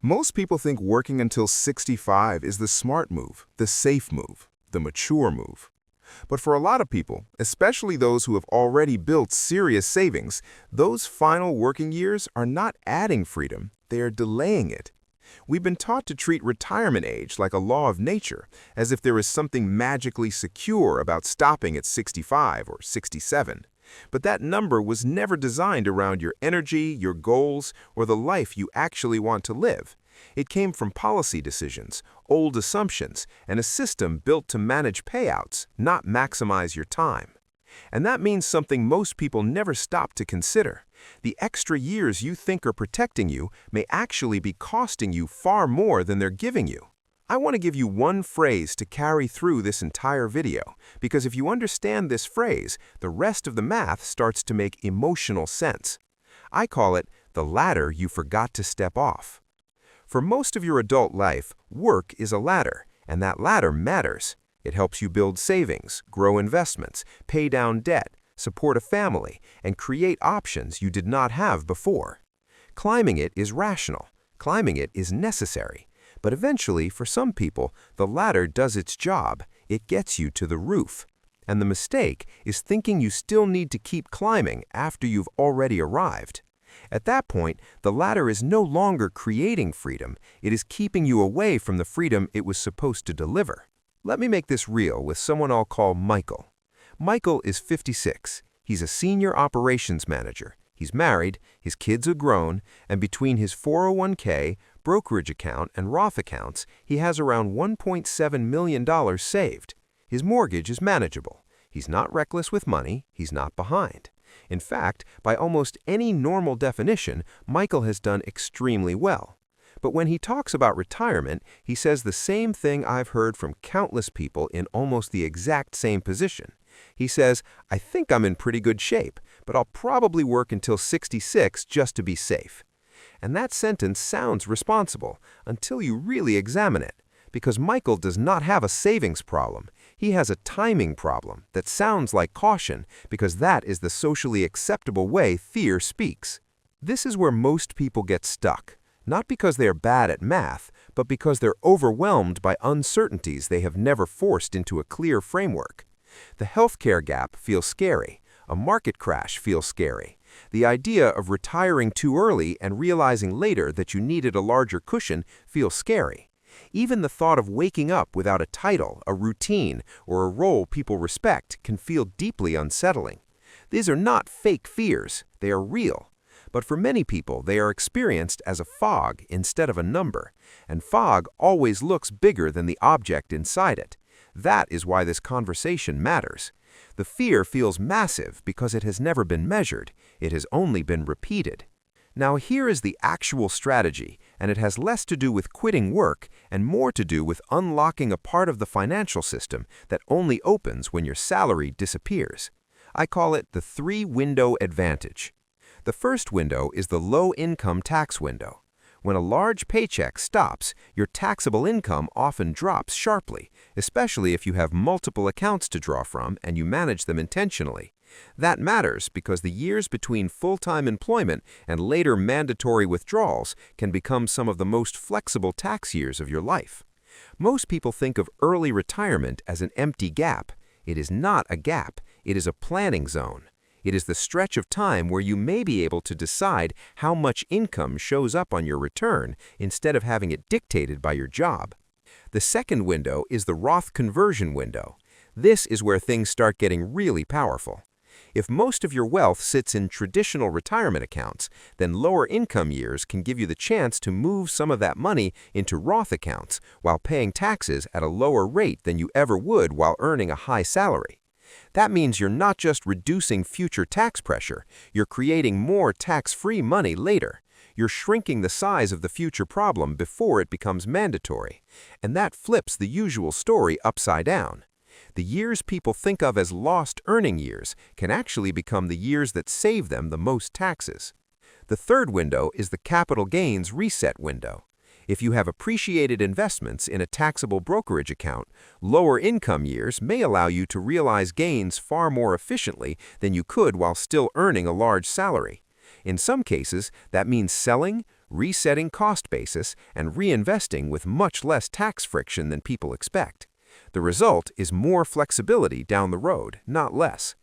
Most people think working until 65 is the smart move, the safe move, the mature move. But for a lot of people, especially those who have already built serious savings, those final working years are not adding freedom, they are delaying it. We've been taught to treat retirement age like a law of nature, as if there is something magically secure about stopping at 65 or 67. But that number was never designed around your energy, your goals, or the life you actually want to live. It came from policy decisions, old assumptions, and a system built to manage payouts, not maximize your time. And that means something most people never stop to consider. The extra years you think are protecting you may actually be costing you far more than they're giving you. I want to give you one phrase to carry through this entire video, because if you understand this phrase, the rest of the math starts to make emotional sense. I call it the ladder you forgot to step off. For most of your adult life, work is a ladder, and that ladder matters. It helps you build savings, grow investments, pay down debt, support a family, and create options you did not have before. Climbing it is rational. Climbing it is necessary. But eventually, for some people, the ladder does its job. It gets you to the roof. And the mistake is thinking you still need to keep climbing after you've already arrived. At that point, the ladder is no longer creating freedom. It is keeping you away from the freedom it was supposed to deliver. Let me make this real with someone I'll call Michael. Michael is 56. He's a senior operations manager. He's married, his kids are grown, and between his 401k, brokerage account, and Roth accounts, he has around $1.7 million saved. His mortgage is manageable. He's not reckless with money. He's not behind. In fact, by almost any normal definition, Michael has done extremely well. But when he talks about retirement, he says the same thing I've heard from countless people in almost the exact same position. He says, "I think I'm in pretty good shape, but I'll probably work until 66 just to be safe." And that sentence sounds responsible until you really examine it, because Michael does not have a savings problem. He has a timing problem that sounds like caution, because that is the socially acceptable way fear speaks. This is where most people get stuck, not because they are bad at math, but because they're overwhelmed by uncertainties they have never forced into a clear framework. The healthcare gap feels scary. A market crash feels scary. The idea of retiring too early and realizing later that you needed a larger cushion feels scary. Even the thought of waking up without a title, a routine, or a role people respect can feel deeply unsettling. These are not fake fears, they are real. But for many people, they are experienced as a fog instead of a number, and fog always looks bigger than the object inside it. That is why this conversation matters. The fear feels massive because it has never been measured, it has only been repeated. Now here is the actual strategy, and it has less to do with quitting work and more to do with unlocking a part of the financial system that only opens when your salary disappears. I call it the three-window advantage. The first window is the low-income tax window. When a large paycheck stops, your taxable income often drops sharply, especially if you have multiple accounts to draw from and you manage them intentionally. That matters because the years between full-time employment and later mandatory withdrawals can become some of the most flexible tax years of your life. Most people think of early retirement as an empty gap. It is not a gap. It is a planning zone. It is the stretch of time where you may be able to decide how much income shows up on your return instead of having it dictated by your job. The second window is the Roth conversion window. This is where things start getting really powerful. If most of your wealth sits in traditional retirement accounts, then lower income years can give you the chance to move some of that money into Roth accounts while paying taxes at a lower rate than you ever would while earning a high salary. That means you're not just reducing future tax pressure, you're creating more tax-free money later. You're shrinking the size of the future problem before it becomes mandatory. And that flips the usual story upside down. The years people think of as lost earning years can actually become the years that save them the most taxes. The third window is the capital gains reset window. If you have appreciated investments in a taxable brokerage account, lower income years may allow you to realize gains far more efficiently than you could while still earning a large salary. In some cases, that means selling, resetting cost basis and reinvesting with much less tax friction than people expect. The result is more flexibility down the road, not less.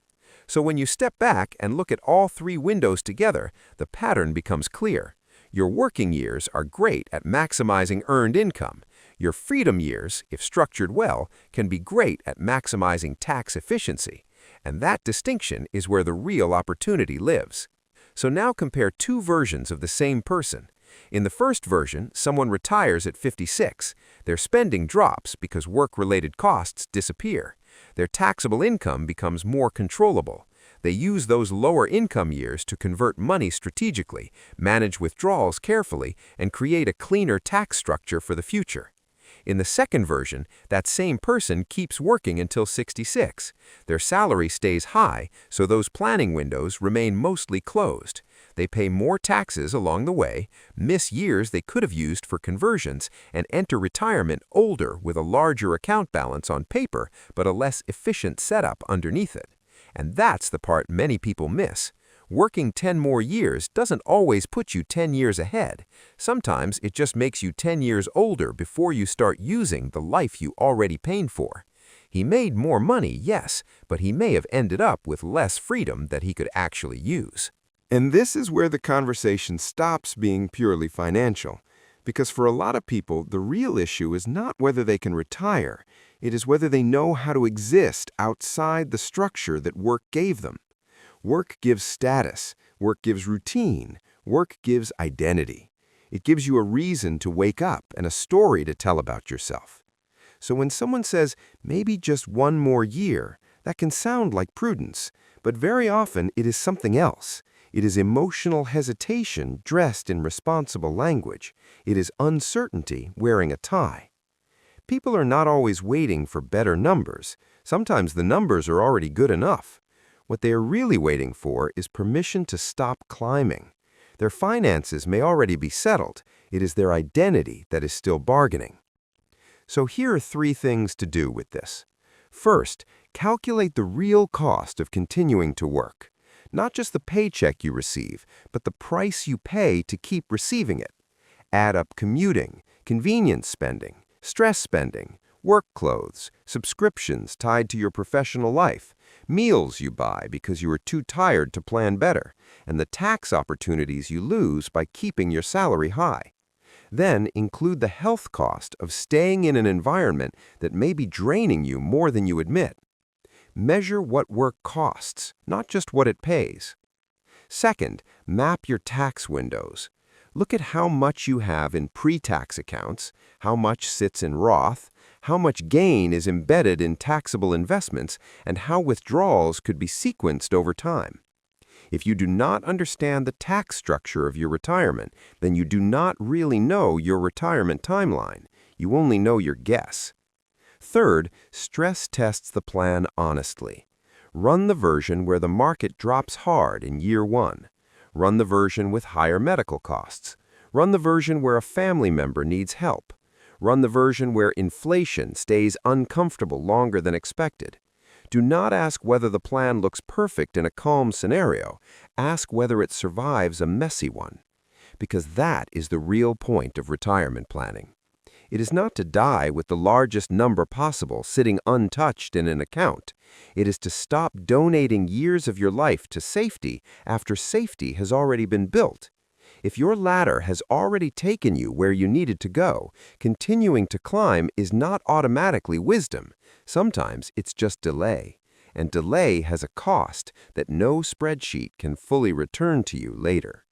So when you step back and look at all three windows together, the pattern becomes clear. Your working years are great at maximizing earned income. Your freedom years, if structured well, can be great at maximizing tax efficiency. And that distinction is where the real opportunity lives. So now compare two versions of the same person. In the first version, someone retires at 56. Their spending drops because work-related costs disappear. Their taxable income becomes more controllable. They use those lower income years to convert money strategically, manage withdrawals carefully, and create a cleaner tax structure for the future. In the second version, that same person keeps working until 66. Their salary stays high, so those planning windows remain mostly closed. They pay more taxes along the way, miss years they could have used for conversions, and enter retirement older with a larger account balance on paper, but a less efficient setup underneath it. And that's the part many people miss. Working 10 more years doesn't always put you 10 years ahead. Sometimes it just makes you 10 years older before you start using the life you already paid for. He made more money, yes, but he may have ended up with less freedom that he could actually use. And this is where the conversation stops being purely financial. Because for a lot of people, the real issue is not whether they can retire. It is whether they know how to exist outside the structure that work gave them. Work gives status, work gives routine, work gives identity. It gives you a reason to wake up and a story to tell about yourself. So when someone says, maybe just one more year, that can sound like prudence, but very often it is something else. It is emotional hesitation dressed in responsible language. It is uncertainty wearing a tie. People are not always waiting for better numbers. Sometimes the numbers are already good enough. What they are really waiting for is permission to stop climbing. Their finances may already be settled. It is their identity that is still bargaining. So here are three things to do with this. First, calculate the real cost of continuing to work. Not just the paycheck you receive, but the price you pay to keep receiving it. Add up commuting, convenience spending, stress spending, work clothes, subscriptions tied to your professional life, meals you buy because you are too tired to plan better, and the tax opportunities you lose by keeping your salary high. Then include the health cost of staying in an environment that may be draining you more than you admit. Measure what work costs, not just what it pays. Second, map your tax windows. Look at how much you have in pre-tax accounts, how much sits in Roth, how much gain is embedded in taxable investments, and how withdrawals could be sequenced over time. If you do not understand the tax structure of your retirement, then you do not really know your retirement timeline. You only know your guess. Third, stress tests the plan honestly. Run the version where the market drops hard in year one. Run the version with higher medical costs. Run the version where a family member needs help. Run the version where inflation stays uncomfortable longer than expected. Do not ask whether the plan looks perfect in a calm scenario. Ask whether it survives a messy one. Because that is the real point of retirement planning. It is not to die with the largest number possible sitting untouched in an account. It is to stop donating years of your life to safety after safety has already been built. If your ladder has already taken you where you needed to go, continuing to climb is not automatically wisdom. Sometimes it's just delay. And delay has a cost that no spreadsheet can fully return to you later.